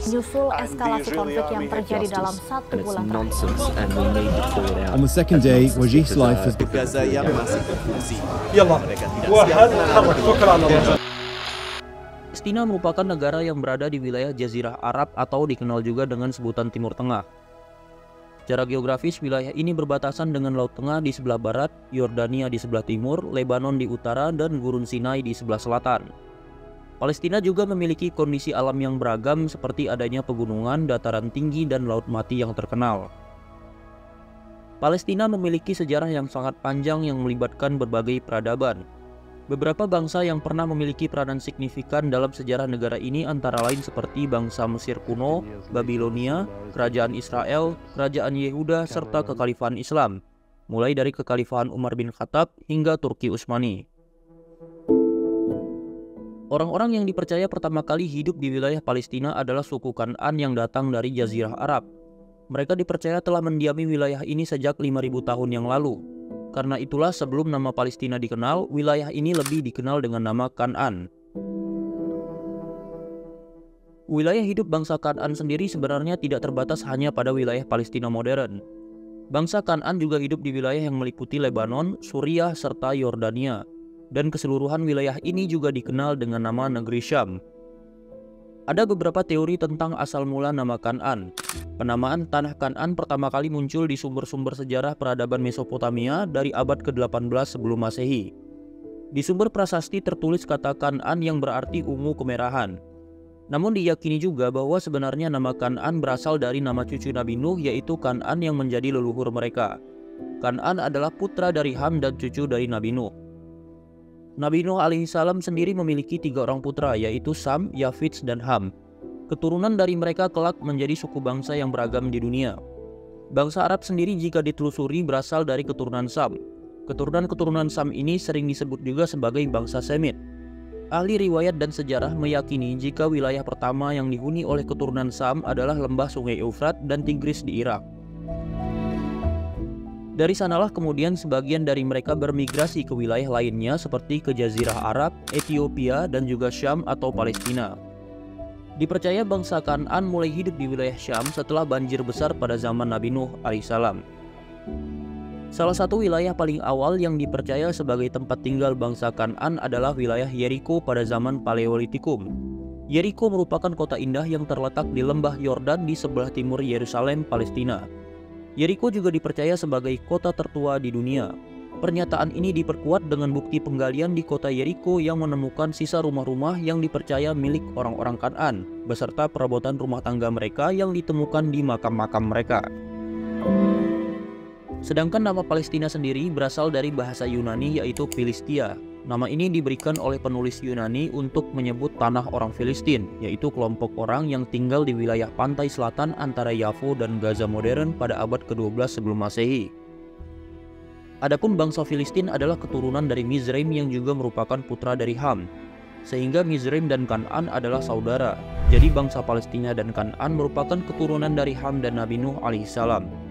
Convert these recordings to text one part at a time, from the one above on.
menyusul eskalasi konflik yang terjadi dalam 1 bulan terakhir. On the second day, Wajih's life was Gaza yang masih berfungsi. Mereka tidak siap. Palestina merupakan negara yang berada di wilayah Jazirah Arab atau dikenal juga dengan sebutan Timur Tengah. Secara geografis, wilayah ini berbatasan dengan Laut Tengah di sebelah barat, Yordania di sebelah timur, Lebanon di utara, dan Gurun Sinai di sebelah selatan. Palestina juga memiliki kondisi alam yang beragam seperti adanya pegunungan, dataran tinggi, dan laut mati yang terkenal. Palestina memiliki sejarah yang sangat panjang yang melibatkan berbagai peradaban. Beberapa bangsa yang pernah memiliki peranan signifikan dalam sejarah negara ini antara lain seperti bangsa Mesir kuno, Babilonia, Kerajaan Israel, Kerajaan Yehuda, serta Kekhalifahan Islam, mulai dari Kekhalifahan Umar bin Khattab hingga Turki Utsmani. Orang-orang yang dipercaya pertama kali hidup di wilayah Palestina adalah suku Kan'an yang datang dari Jazirah Arab. Mereka dipercaya telah mendiami wilayah ini sejak 5.000 tahun yang lalu. Karena itulah sebelum nama Palestina dikenal, wilayah ini lebih dikenal dengan nama Kan'an. Wilayah hidup bangsa Kan'an sendiri sebenarnya tidak terbatas hanya pada wilayah Palestina modern. Bangsa Kan'an juga hidup di wilayah yang meliputi Lebanon, Suriah, serta Yordania. Dan keseluruhan wilayah ini juga dikenal dengan nama Negeri Syam. Ada beberapa teori tentang asal mula nama Kan'an. Penamaan tanah Kan'an pertama kali muncul di sumber-sumber sejarah peradaban Mesopotamia dari abad ke-18 sebelum Masehi. Di sumber prasasti tertulis kata Kan'an yang berarti ungu kemerahan. Namun diyakini juga bahwa sebenarnya nama Kan'an berasal dari nama cucu Nabi Nuh, yaitu Kan'an yang menjadi leluhur mereka. Kan'an adalah putra dari Ham dan cucu dari Nabi Nuh. Nabi Nuh alaihissalam sendiri memiliki 3 orang putra, yaitu Sam, Yafits, dan Ham. Keturunan dari mereka kelak menjadi suku bangsa yang beragam di dunia. Bangsa Arab sendiri jika ditelusuri berasal dari keturunan Sam. Keturunan-keturunan Sam ini sering disebut juga sebagai bangsa Semit. Ahli riwayat dan sejarah meyakini jika wilayah pertama yang dihuni oleh keturunan Sam adalah lembah Sungai Eufrat dan Tigris di Irak. Dari sanalah kemudian sebagian dari mereka bermigrasi ke wilayah lainnya seperti ke Jazirah Arab, Ethiopia, dan juga Syam atau Palestina. Dipercaya bangsa Kan'an mulai hidup di wilayah Syam setelah banjir besar pada zaman Nabi Nuh alaihissalam. Salah satu wilayah paling awal yang dipercaya sebagai tempat tinggal bangsa Kan'an adalah wilayah Yeriko pada zaman Paleolitikum. Yeriko merupakan kota indah yang terletak di lembah Yordan di sebelah timur Yerusalem, Palestina. Yeriko juga dipercaya sebagai kota tertua di dunia. Pernyataan ini diperkuat dengan bukti penggalian di kota Yeriko yang menemukan sisa rumah-rumah yang dipercaya milik orang-orang Kan'an, beserta perabotan rumah tangga mereka yang ditemukan di makam-makam mereka. Sedangkan nama Palestina sendiri berasal dari bahasa Yunani yaitu Philistia. Nama ini diberikan oleh penulis Yunani untuk menyebut tanah orang Filistin, yaitu kelompok orang yang tinggal di wilayah pantai selatan antara Yafo dan Gaza modern pada abad ke-12 sebelum Masehi. Adapun bangsa Filistin adalah keturunan dari Mizraim yang juga merupakan putra dari Ham, sehingga Mizraim dan Kan'an adalah saudara. Jadi bangsa Palestina dan Kan'an merupakan keturunan dari Ham dan Nabi Nuh alaihissalam.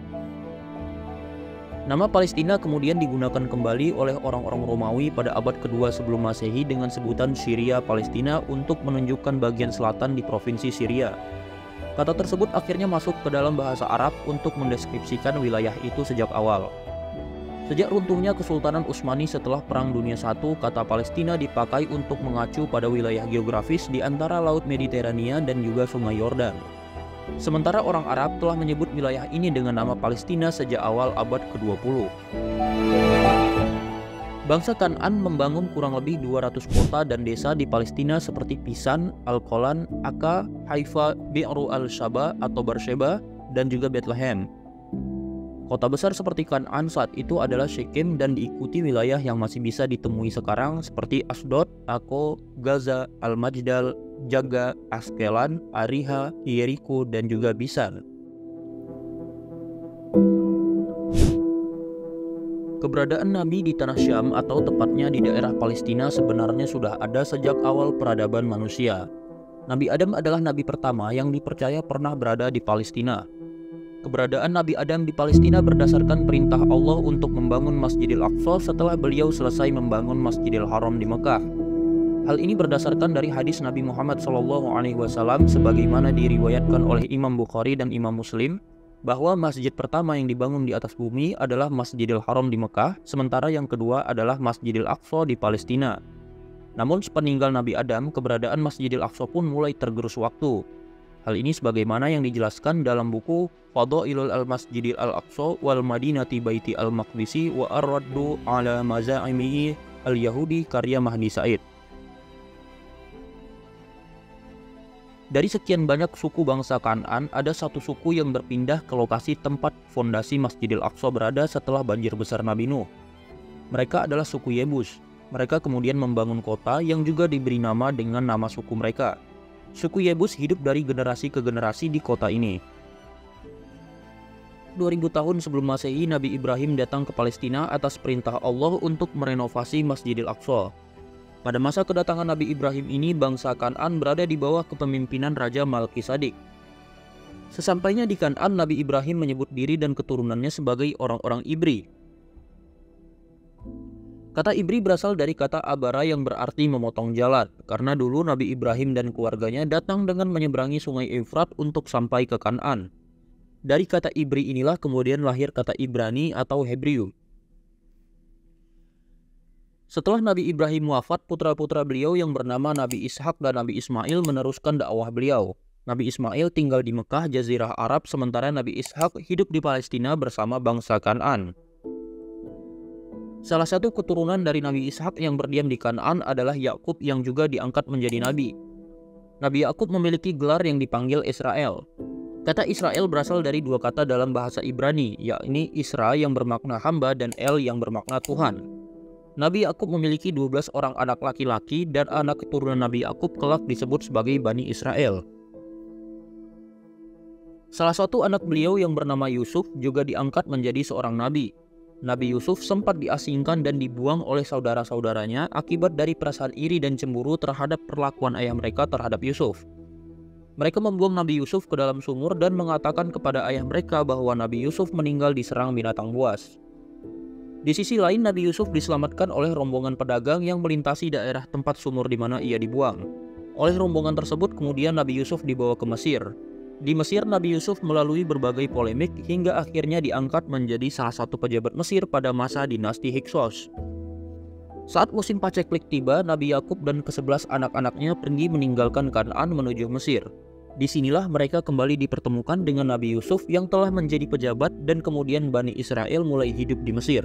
Nama Palestina kemudian digunakan kembali oleh orang-orang Romawi pada abad kedua sebelum Masehi dengan sebutan Syria Palestina untuk menunjukkan bagian selatan di provinsi Syria. Kata tersebut akhirnya masuk ke dalam bahasa Arab untuk mendeskripsikan wilayah itu sejak awal. Sejak runtuhnya Kesultanan Utsmani setelah Perang Dunia I, kata Palestina dipakai untuk mengacu pada wilayah geografis di antara Laut Mediterania dan juga Sungai Yordan. Sementara orang Arab telah menyebut wilayah ini dengan nama Palestina sejak awal abad ke-20. Bangsa Kan'an membangun kurang lebih 200 kota dan desa di Palestina seperti Pisan, Al-Qolan, Akka, Haifa, Bi'ru al-Shaba atau Beersheba, dan juga Bethlehem. Kota besar seperti Kan'an saat itu adalah Shechem dan diikuti wilayah yang masih bisa ditemui sekarang seperti Asdod, Akko, Gaza, Al-Majdal, Jaga, Askelan, Ariha, Yeriko, dan juga Bisan. Keberadaan Nabi di tanah Syam atau tepatnya di daerah Palestina sebenarnya sudah ada sejak awal peradaban manusia. Nabi Adam adalah nabi pertama yang dipercaya pernah berada di Palestina. Keberadaan Nabi Adam di Palestina berdasarkan perintah Allah untuk membangun Masjidil Aqsa setelah beliau selesai membangun Masjidil Haram di Mekah. Hal ini berdasarkan dari hadis Nabi Muhammad SAW sebagaimana diriwayatkan oleh Imam Bukhari dan Imam Muslim, bahwa masjid pertama yang dibangun di atas bumi adalah Masjidil Haram di Mekah, sementara yang kedua adalah Masjidil Aqsa di Palestina. Namun sepeninggal Nabi Adam, keberadaan Masjidil Aqsa pun mulai tergerus waktu. Hal ini sebagaimana yang dijelaskan dalam buku Fadailul al-Masjidil al-Aqsa wal Madinati Baiti al-Maqdisi wa ar-raddu ala maza'imi al-Yahudi karya Mahdi Said. Dari sekian banyak suku bangsa Kan'an, ada satu suku yang berpindah ke lokasi tempat fondasi Masjidil Aqsa berada setelah banjir besar Nabi Nuh. Mereka adalah suku Yebus. Mereka kemudian membangun kota yang juga diberi nama dengan nama suku mereka. Suku Yebus hidup dari generasi ke generasi di kota ini. 2000 tahun sebelum Masehi, Nabi Ibrahim datang ke Palestina atas perintah Allah untuk merenovasi Masjidil Aqsa. Pada masa kedatangan Nabi Ibrahim ini, bangsa Kan'an berada di bawah kepemimpinan Raja Malkisadik. Sesampainya di Kan'an, Nabi Ibrahim menyebut diri dan keturunannya sebagai orang-orang Ibri. Kata Ibri berasal dari kata abara yang berarti memotong jalan, karena dulu Nabi Ibrahim dan keluarganya datang dengan menyeberangi sungai Efrat untuk sampai ke Kan'an. Dari kata Ibri inilah kemudian lahir kata Ibrani atau Hebreu. Setelah Nabi Ibrahim wafat, putra-putra beliau yang bernama Nabi Ishak dan Nabi Ismail meneruskan dakwah beliau. Nabi Ismail tinggal di Mekah, Jazirah Arab, sementara Nabi Ishak hidup di Palestina bersama bangsa Kan'an. Salah satu keturunan dari Nabi Ishak yang berdiam di Kan'an adalah Yakub yang juga diangkat menjadi nabi. Nabi Yakub memiliki gelar yang dipanggil Israel. Kata Israel berasal dari dua kata dalam bahasa Ibrani, yakni Isra yang bermakna hamba dan El yang bermakna Tuhan. Nabi Yakub memiliki 12 orang anak laki-laki dan anak keturunan Nabi Yakub kelak disebut sebagai Bani Israel. Salah satu anak beliau yang bernama Yusuf juga diangkat menjadi seorang nabi. Nabi Yusuf sempat diasingkan dan dibuang oleh saudara-saudaranya akibat dari perasaan iri dan cemburu terhadap perlakuan ayah mereka terhadap Yusuf. Mereka membuang Nabi Yusuf ke dalam sumur dan mengatakan kepada ayah mereka bahwa Nabi Yusuf meninggal diserang binatang buas. Di sisi lain, Nabi Yusuf diselamatkan oleh rombongan pedagang yang melintasi daerah tempat sumur di mana ia dibuang. Oleh rombongan tersebut, kemudian Nabi Yusuf dibawa ke Mesir. Di Mesir, Nabi Yusuf melalui berbagai polemik hingga akhirnya diangkat menjadi salah satu pejabat Mesir pada masa dinasti Hyksos. Saat musim paceklik tiba, Nabi Yakub dan ke-11 anak-anaknya pergi meninggalkan Kan'an menuju Mesir. Disinilah mereka kembali dipertemukan dengan Nabi Yusuf yang telah menjadi pejabat dan kemudian Bani Israel mulai hidup di Mesir.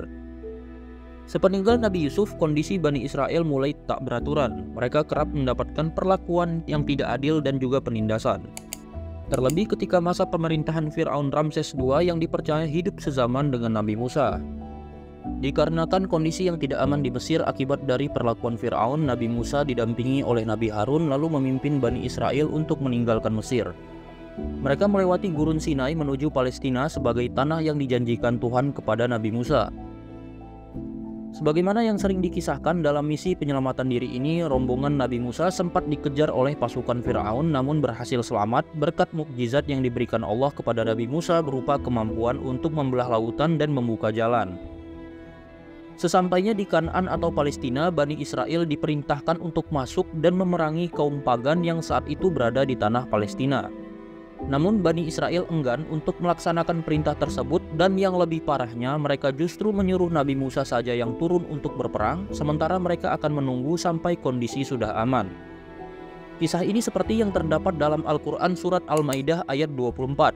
Sepeninggal Nabi Yusuf, kondisi Bani Israel mulai tak beraturan. Mereka kerap mendapatkan perlakuan yang tidak adil dan juga penindasan. Terlebih ketika masa pemerintahan Fir'aun Ramses II yang dipercaya hidup sezaman dengan Nabi Musa. Dikarenakan kondisi yang tidak aman di Mesir akibat dari perlakuan Fir'aun, Nabi Musa didampingi oleh Nabi Harun lalu memimpin Bani Israel untuk meninggalkan Mesir. Mereka melewati Gurun Sinai menuju Palestina sebagai tanah yang dijanjikan Tuhan kepada Nabi Musa. Sebagaimana yang sering dikisahkan dalam misi penyelamatan diri ini, rombongan Nabi Musa sempat dikejar oleh pasukan Fir'aun namun berhasil selamat berkat mukjizat yang diberikan Allah kepada Nabi Musa berupa kemampuan untuk membelah lautan dan membuka jalan. Sesampainya di Kan'an atau Palestina, Bani Israel diperintahkan untuk masuk dan memerangi kaum pagan yang saat itu berada di tanah Palestina. Namun Bani Israel enggan untuk melaksanakan perintah tersebut dan yang lebih parahnya mereka justru menyuruh Nabi Musa saja yang turun untuk berperang sementara mereka akan menunggu sampai kondisi sudah aman. Kisah ini seperti yang terdapat dalam Al-Quran Surat Al-Maidah ayat 24.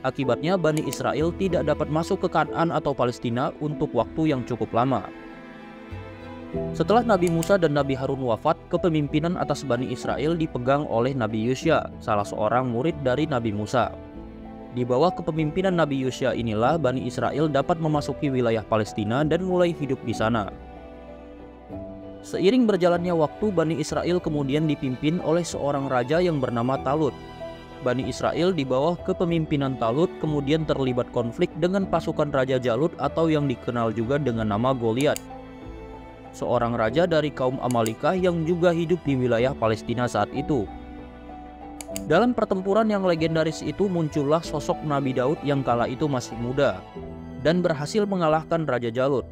Akibatnya Bani Israel tidak dapat masuk ke Kan'an atau Palestina untuk waktu yang cukup lama. Setelah Nabi Musa dan Nabi Harun wafat, kepemimpinan atas Bani Israel dipegang oleh Nabi Yusya, salah seorang murid dari Nabi Musa. Di bawah kepemimpinan Nabi Yusya inilah Bani Israel dapat memasuki wilayah Palestina dan mulai hidup di sana. Seiring berjalannya waktu, Bani Israel kemudian dipimpin oleh seorang raja yang bernama Talut. Bani Israel di bawah kepemimpinan Talut kemudian terlibat konflik dengan pasukan Raja Jalut atau yang dikenal juga dengan nama Goliat, seorang raja dari kaum Amalekah yang juga hidup di wilayah Palestina saat itu. Dalam pertempuran yang legendaris itu muncullah sosok Nabi Daud yang kala itu masih muda dan berhasil mengalahkan Raja Jalut.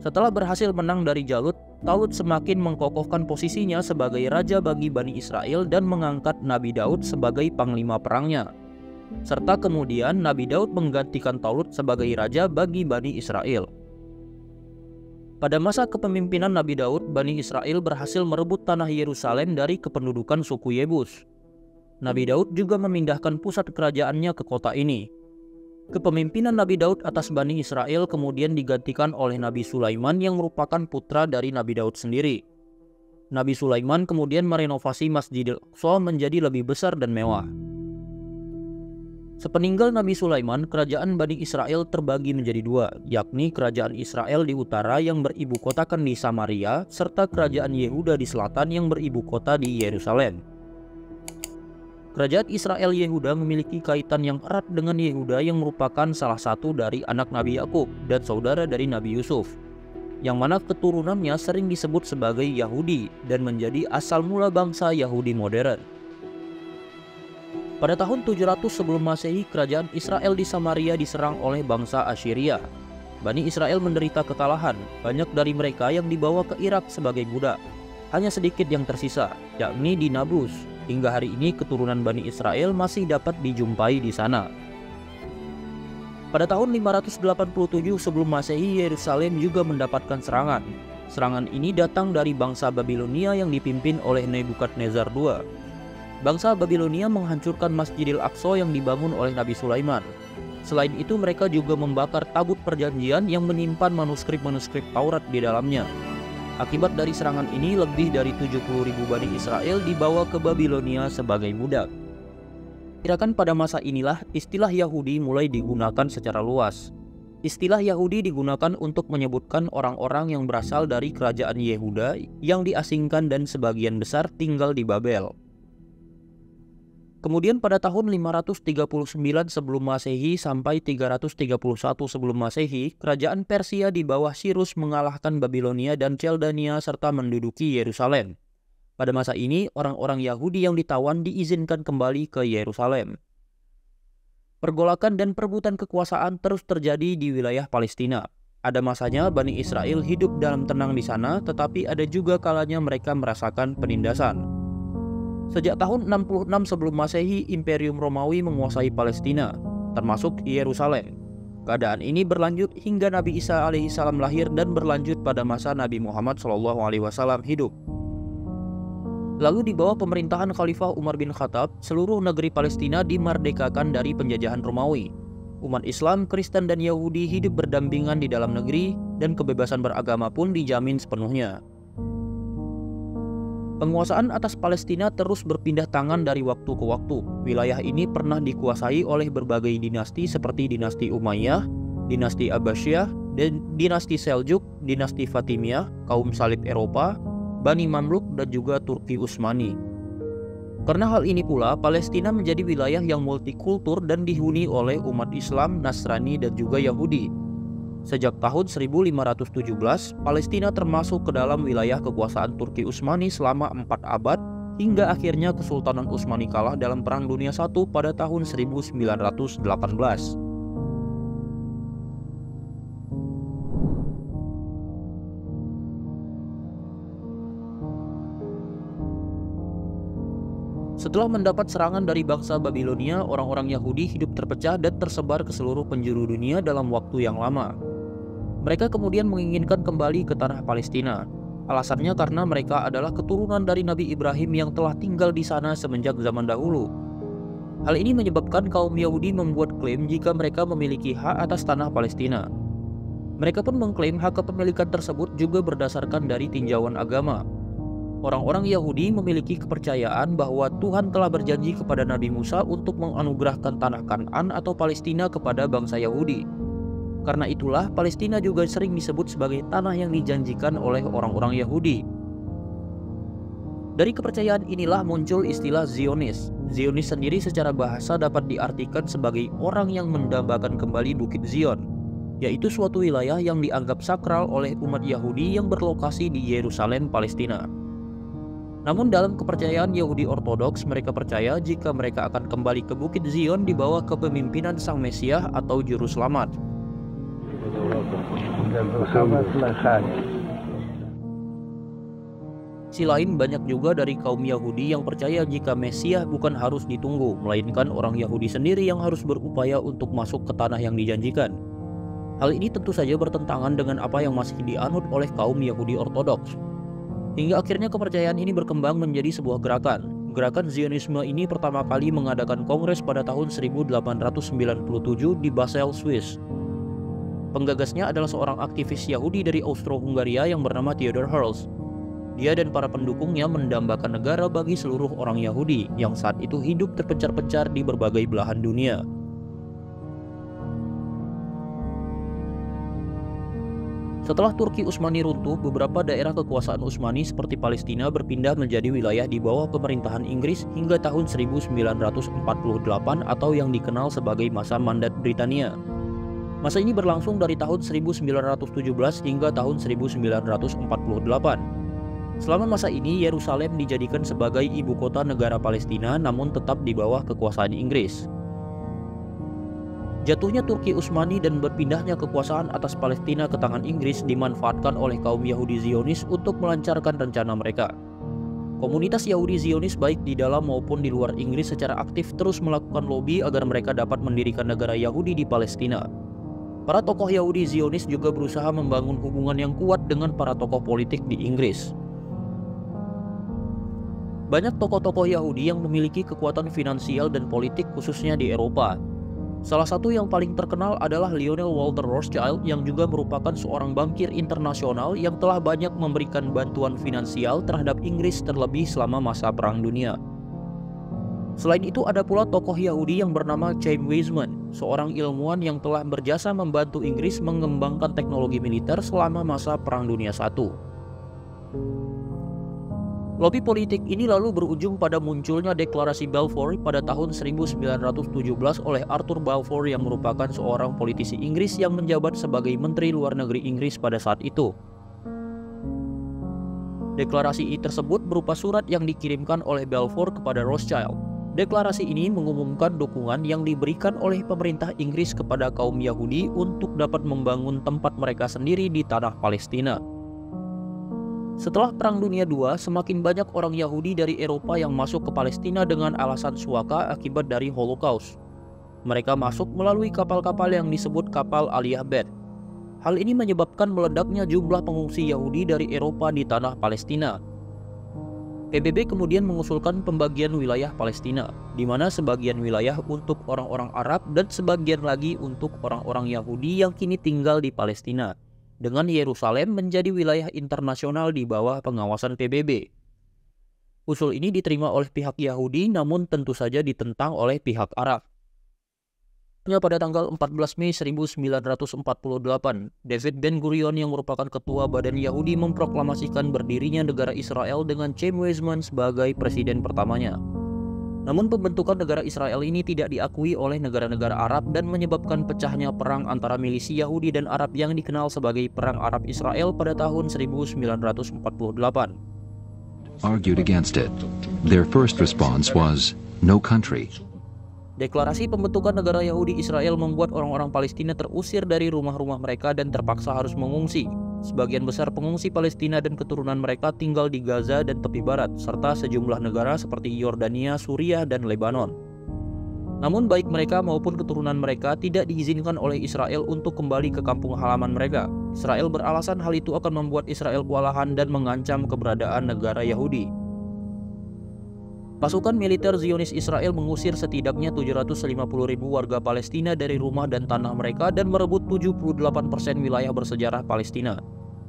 Setelah berhasil menang dari Jalut, Talut semakin mengkokohkan posisinya sebagai raja bagi Bani Israel dan mengangkat Nabi Daud sebagai panglima perangnya. Serta kemudian Nabi Daud menggantikan Talut sebagai raja bagi Bani Israel. Pada masa kepemimpinan Nabi Daud, Bani Israel berhasil merebut tanah Yerusalem dari kependudukan suku Yebus. Nabi Daud juga memindahkan pusat kerajaannya ke kota ini. Kepemimpinan Nabi Daud atas Bani Israel kemudian digantikan oleh Nabi Sulaiman yang merupakan putra dari Nabi Daud sendiri. Nabi Sulaiman kemudian merenovasi Masjidil Aqsa menjadi lebih besar dan mewah. Sepeninggal Nabi Sulaiman, kerajaan Bani Israel terbagi menjadi dua, yakni kerajaan Israel di utara yang beribu kotakan di Samaria, serta kerajaan Yehuda di selatan yang beribu kota di Yerusalem. Kerajaan Israel Yehuda memiliki kaitan yang erat dengan Yehuda yang merupakan salah satu dari anak Nabi Yakub dan saudara dari Nabi Yusuf, yang mana keturunannya sering disebut sebagai Yahudi dan menjadi asal mula bangsa Yahudi modern. Pada tahun 700 sebelum Masehi, kerajaan Israel di Samaria diserang oleh bangsa Assyria. Bani Israel menderita kekalahan, banyak dari mereka yang dibawa ke Irak sebagai budak. Hanya sedikit yang tersisa, yakni di Nablus. Hingga hari ini keturunan Bani Israel masih dapat dijumpai di sana. Pada tahun 587 sebelum Masehi, Yerusalem juga mendapatkan serangan. Serangan ini datang dari bangsa Babilonia yang dipimpin oleh Nebukadnezar II. Bangsa Babilonia menghancurkan Masjidil Aqsa yang dibangun oleh Nabi Sulaiman. Selain itu, mereka juga membakar tabut perjanjian yang menyimpan manuskrip-manuskrip Taurat di dalamnya. Akibat dari serangan ini, lebih dari 70.000 Bani Israel dibawa ke Babilonia sebagai budak. Kirakan pada masa inilah istilah Yahudi mulai digunakan secara luas. Istilah Yahudi digunakan untuk menyebutkan orang-orang yang berasal dari kerajaan Yehuda yang diasingkan dan sebagian besar tinggal di Babel. Kemudian pada tahun 539 sebelum Masehi sampai 331 sebelum Masehi, kerajaan Persia di bawah Sirus mengalahkan Babilonia dan Chaldania serta menduduki Yerusalem. Pada masa ini, orang-orang Yahudi yang ditawan diizinkan kembali ke Yerusalem. Pergolakan dan perebutan kekuasaan terus terjadi di wilayah Palestina. Ada masanya Bani Israel hidup dalam tenang di sana, tetapi ada juga kalanya mereka merasakan penindasan. Sejak tahun 66 sebelum Masehi, Imperium Romawi menguasai Palestina, termasuk Yerusalem. Keadaan ini berlanjut hingga Nabi Isa alaihissalam lahir dan berlanjut pada masa Nabi Muhammad SAW hidup. Lalu di bawah pemerintahan Khalifah Umar bin Khattab, seluruh negeri Palestina dimerdekakan dari penjajahan Romawi. Umat Islam, Kristen, dan Yahudi hidup berdampingan di dalam negeri dan kebebasan beragama pun dijamin sepenuhnya. Penguasaan atas Palestina terus berpindah tangan dari waktu ke waktu. Wilayah ini pernah dikuasai oleh berbagai dinasti seperti dinasti Umayyah, dinasti Abbasiyah, dan dinasti Seljuk, dinasti Fatimiyah, kaum salib Eropa, Bani Mamluk, dan juga Turki Utsmani. Karena hal ini pula, Palestina menjadi wilayah yang multikultur dan dihuni oleh umat Islam, Nasrani, dan juga Yahudi. Sejak tahun 1517, Palestina termasuk ke dalam wilayah kekuasaan Turki Utsmani selama 4 abad, hingga akhirnya Kesultanan Utsmani kalah dalam Perang Dunia I pada tahun 1918. Setelah mendapat serangan dari bangsa Babilonia, orang-orang Yahudi hidup terpecah dan tersebar ke seluruh penjuru dunia dalam waktu yang lama. Mereka kemudian menginginkan kembali ke tanah Palestina. Alasannya karena mereka adalah keturunan dari Nabi Ibrahim yang telah tinggal di sana semenjak zaman dahulu. Hal ini menyebabkan kaum Yahudi membuat klaim jika mereka memiliki hak atas tanah Palestina. Mereka pun mengklaim hak kepemilikan tersebut juga berdasarkan dari tinjauan agama. Orang-orang Yahudi memiliki kepercayaan bahwa Tuhan telah berjanji kepada Nabi Musa untuk menganugerahkan tanah Kan'an atau Palestina kepada bangsa Yahudi. Karena itulah Palestina juga sering disebut sebagai tanah yang dijanjikan oleh orang-orang Yahudi. Dari kepercayaan inilah muncul istilah Zionis. Zionis sendiri secara bahasa dapat diartikan sebagai orang yang mendambakan kembali Bukit Zion, yaitu suatu wilayah yang dianggap sakral oleh umat Yahudi yang berlokasi di Yerusalem, Palestina. Namun dalam kepercayaan Yahudi Ortodoks, mereka percaya jika mereka akan kembali ke Bukit Zion di bawah kepemimpinan Sang Mesias atau Juru Selamat. Sisi lain, banyak juga dari kaum Yahudi yang percaya jika Mesias bukan harus ditunggu, melainkan orang Yahudi sendiri yang harus berupaya untuk masuk ke tanah yang dijanjikan. Hal ini tentu saja bertentangan dengan apa yang masih dianut oleh kaum Yahudi Ortodoks. Hingga akhirnya kepercayaan ini berkembang menjadi sebuah gerakan. Gerakan Zionisme ini pertama kali mengadakan kongres pada tahun 1897 di Basel, Swiss. Penggagasnya adalah seorang aktivis Yahudi dari Austro-Hungaria yang bernama Theodor Herzl. Dia dan para pendukungnya mendambakan negara bagi seluruh orang Yahudi yang saat itu hidup terpencar-pencar di berbagai belahan dunia. Setelah Turki Utsmani runtuh, beberapa daerah kekuasaan Utsmani seperti Palestina berpindah menjadi wilayah di bawah pemerintahan Inggris hingga tahun 1948 atau yang dikenal sebagai masa mandat Britania. Masa ini berlangsung dari tahun 1917 hingga tahun 1948. Selama masa ini, Yerusalem dijadikan sebagai ibu kota negara Palestina namun tetap di bawah kekuasaan Inggris. Jatuhnya Turki Utsmani dan berpindahnya kekuasaan atas Palestina ke tangan Inggris dimanfaatkan oleh kaum Yahudi Zionis untuk melancarkan rencana mereka. Komunitas Yahudi Zionis baik di dalam maupun di luar Inggris secara aktif terus melakukan lobi agar mereka dapat mendirikan negara Yahudi di Palestina. Para tokoh Yahudi Zionis juga berusaha membangun hubungan yang kuat dengan para tokoh politik di Inggris. Banyak tokoh-tokoh Yahudi yang memiliki kekuatan finansial dan politik khususnya di Eropa. Salah satu yang paling terkenal adalah Lionel Walter Rothschild yang juga merupakan seorang bankir internasional yang telah banyak memberikan bantuan finansial terhadap Inggris terlebih selama masa Perang Dunia. Selain itu ada pula tokoh Yahudi yang bernama Chaim Weizmann, seorang ilmuwan yang telah berjasa membantu Inggris mengembangkan teknologi militer selama masa Perang Dunia I. Lobi politik ini lalu berujung pada munculnya Deklarasi Balfour pada tahun 1917 oleh Arthur Balfour yang merupakan seorang politisi Inggris yang menjabat sebagai Menteri Luar Negeri Inggris pada saat itu. Deklarasi tersebut berupa surat yang dikirimkan oleh Balfour kepada Rothschild. Deklarasi ini mengumumkan dukungan yang diberikan oleh pemerintah Inggris kepada kaum Yahudi untuk dapat membangun tempat mereka sendiri di tanah Palestina. Setelah Perang Dunia II, semakin banyak orang Yahudi dari Eropa yang masuk ke Palestina dengan alasan suaka akibat dari Holocaust. Mereka masuk melalui kapal-kapal yang disebut kapal Aliyah Bet. Hal ini menyebabkan meledaknya jumlah pengungsi Yahudi dari Eropa di tanah Palestina. PBB kemudian mengusulkan pembagian wilayah Palestina, di mana sebagian wilayah untuk orang-orang Arab dan sebagian lagi untuk orang-orang Yahudi yang kini tinggal di Palestina, dengan Yerusalem menjadi wilayah internasional di bawah pengawasan PBB. Usul ini diterima oleh pihak Yahudi namun tentu saja ditentang oleh pihak Arab. Pada tanggal 14 Mei 1948, David Ben-Gurion yang merupakan ketua Badan Yahudi memproklamasikan berdirinya negara Israel dengan Chaim Weizmann sebagai presiden pertamanya. Namun pembentukan negara Israel ini tidak diakui oleh negara-negara Arab dan menyebabkan pecahnya perang antara milisi Yahudi dan Arab yang dikenal sebagai Perang Arab Israel pada tahun 1948. Argued against it. Their first response was no country. Deklarasi pembentukan negara Yahudi Israel membuat orang-orang Palestina terusir dari rumah-rumah mereka dan terpaksa harus mengungsi. Sebagian besar pengungsi Palestina dan keturunan mereka tinggal di Gaza dan tepi barat, serta sejumlah negara seperti Yordania, Suriah, dan Lebanon. Namun baik mereka maupun keturunan mereka tidak diizinkan oleh Israel untuk kembali ke kampung halaman mereka. Israel beralasan hal itu akan membuat Israel kewalahan dan mengancam keberadaan negara Yahudi. Pasukan militer Zionis Israel mengusir setidaknya 750.000 warga Palestina dari rumah dan tanah mereka dan merebut 78% wilayah bersejarah Palestina.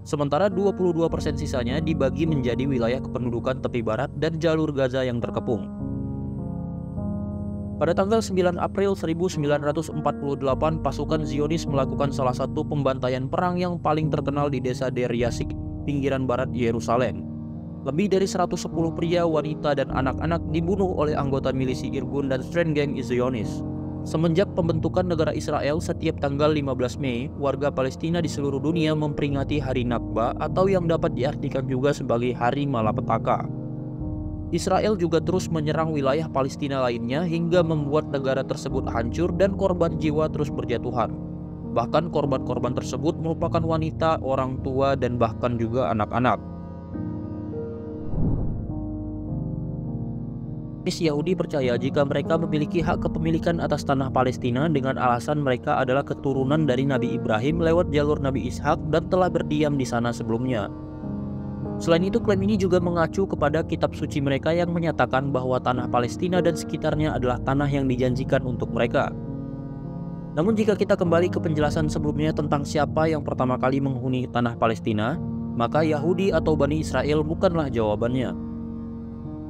Sementara 22% sisanya dibagi menjadi wilayah kependudukan tepi barat dan jalur Gaza yang terkepung. Pada tanggal 9 April 1948, pasukan Zionis melakukan salah satu pembantaian perang yang paling terkenal di desa Deir Yasik, pinggiran barat Yerusalem. Lebih dari 110 pria, wanita, dan anak-anak dibunuh oleh anggota milisi Irgun dan Strenggang Zionis. Semenjak pembentukan negara Israel setiap tanggal 15 Mei, warga Palestina di seluruh dunia memperingati Hari Nakba atau yang dapat diartikan juga sebagai Hari Malapetaka. Israel juga terus menyerang wilayah Palestina lainnya hingga membuat negara tersebut hancur dan korban jiwa terus berjatuhan. Bahkan korban-korban tersebut merupakan wanita, orang tua, dan bahkan juga anak-anak. Yahudi percaya jika mereka memiliki hak kepemilikan atas tanah Palestina dengan alasan mereka adalah keturunan dari Nabi Ibrahim lewat jalur Nabi Ishak dan telah berdiam di sana sebelumnya. Selain itu, klaim ini juga mengacu kepada kitab suci mereka yang menyatakan bahwa tanah Palestina dan sekitarnya adalah tanah yang dijanjikan untuk mereka. Namun jika kita kembali ke penjelasan sebelumnya tentang siapa yang pertama kali menghuni tanah Palestina, maka Yahudi atau Bani Israel bukanlah jawabannya.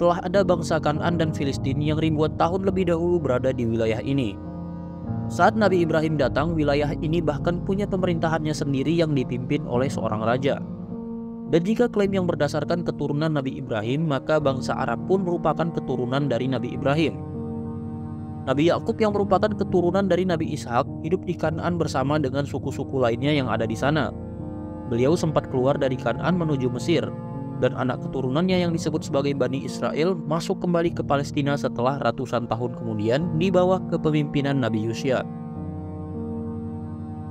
Telah ada bangsa Kan'an dan Filistin yang ribuan tahun lebih dahulu berada di wilayah ini. Saat Nabi Ibrahim datang, wilayah ini bahkan punya pemerintahannya sendiri yang dipimpin oleh seorang raja. Dan jika klaim yang berdasarkan keturunan Nabi Ibrahim, maka bangsa Arab pun merupakan keturunan dari Nabi Ibrahim. Nabi Yakub yang merupakan keturunan dari Nabi Ishak hidup di Kan'an bersama dengan suku-suku lainnya yang ada di sana. Beliau sempat keluar dari Kan'an menuju Mesir, dan anak keturunannya yang disebut sebagai Bani Israel masuk kembali ke Palestina setelah ratusan tahun kemudian di bawah kepemimpinan Nabi Yosya.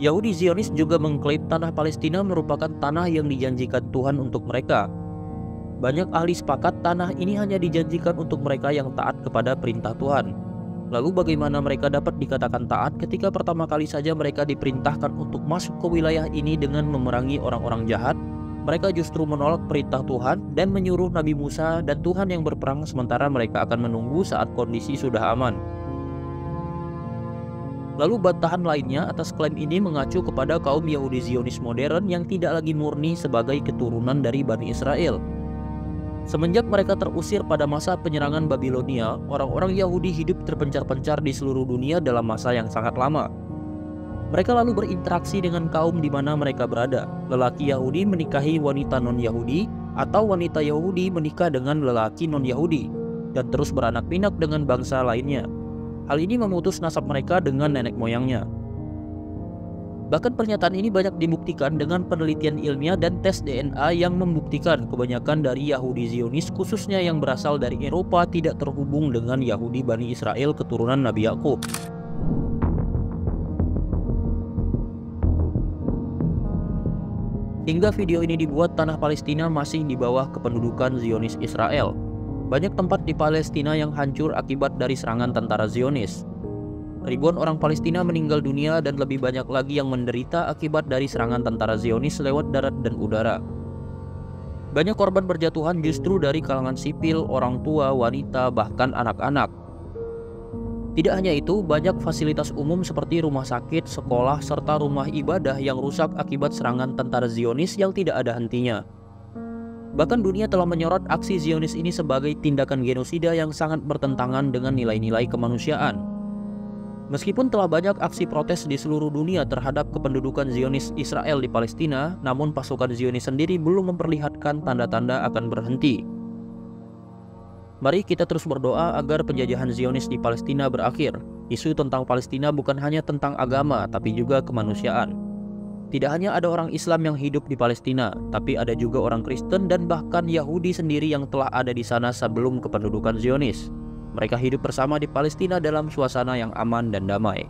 Yahudi Zionis juga mengklaim tanah Palestina merupakan tanah yang dijanjikan Tuhan untuk mereka. Banyak ahli sepakat tanah ini hanya dijanjikan untuk mereka yang taat kepada perintah Tuhan. Lalu bagaimana mereka dapat dikatakan taat ketika pertama kali saja mereka diperintahkan untuk masuk ke wilayah ini dengan memerangi orang-orang jahat? Mereka justru menolak perintah Tuhan dan menyuruh Nabi Musa dan Tuhan yang berperang, sementara mereka akan menunggu saat kondisi sudah aman. Lalu bantahan lainnya atas klaim ini mengacu kepada kaum Yahudi Zionis modern yang tidak lagi murni sebagai keturunan dari Bani Israel. Semenjak mereka terusir pada masa penyerangan Babilonia, orang-orang Yahudi hidup terpencar-pencar di seluruh dunia dalam masa yang sangat lama. Mereka lalu berinteraksi dengan kaum di mana mereka berada. Lelaki Yahudi menikahi wanita non-Yahudi, atau wanita Yahudi menikah dengan lelaki non-Yahudi, dan terus beranak pinak dengan bangsa lainnya. Hal ini memutus nasab mereka dengan nenek moyangnya. Bahkan pernyataan ini banyak dibuktikan dengan penelitian ilmiah dan tes DNA yang membuktikan kebanyakan dari Yahudi Zionis, khususnya yang berasal dari Eropa, tidak terhubung dengan Yahudi Bani Israel keturunan Nabi Yakub. Hingga video ini dibuat, tanah Palestina masih di bawah kependudukan Zionis Israel. Banyak tempat di Palestina yang hancur akibat dari serangan tentara Zionis. Ribuan orang Palestina meninggal dunia dan lebih banyak lagi yang menderita akibat dari serangan tentara Zionis lewat darat dan udara. Banyak korban berjatuhan justru dari kalangan sipil, orang tua, wanita, bahkan anak-anak. Tidak hanya itu, banyak fasilitas umum seperti rumah sakit, sekolah, serta rumah ibadah yang rusak akibat serangan tentara Zionis yang tidak ada hentinya. Bahkan dunia telah menyorot aksi Zionis ini sebagai tindakan genosida yang sangat bertentangan dengan nilai-nilai kemanusiaan. Meskipun telah banyak aksi protes di seluruh dunia terhadap kependudukan Zionis Israel di Palestina, namun pasukan Zionis sendiri belum memperlihatkan tanda-tanda akan berhenti. Mari kita terus berdoa agar penjajahan Zionis di Palestina berakhir. Isu tentang Palestina bukan hanya tentang agama, tapi juga kemanusiaan. Tidak hanya ada orang Islam yang hidup di Palestina, tapi ada juga orang Kristen dan bahkan Yahudi sendiri yang telah ada di sana sebelum kependudukan Zionis. Mereka hidup bersama di Palestina dalam suasana yang aman dan damai.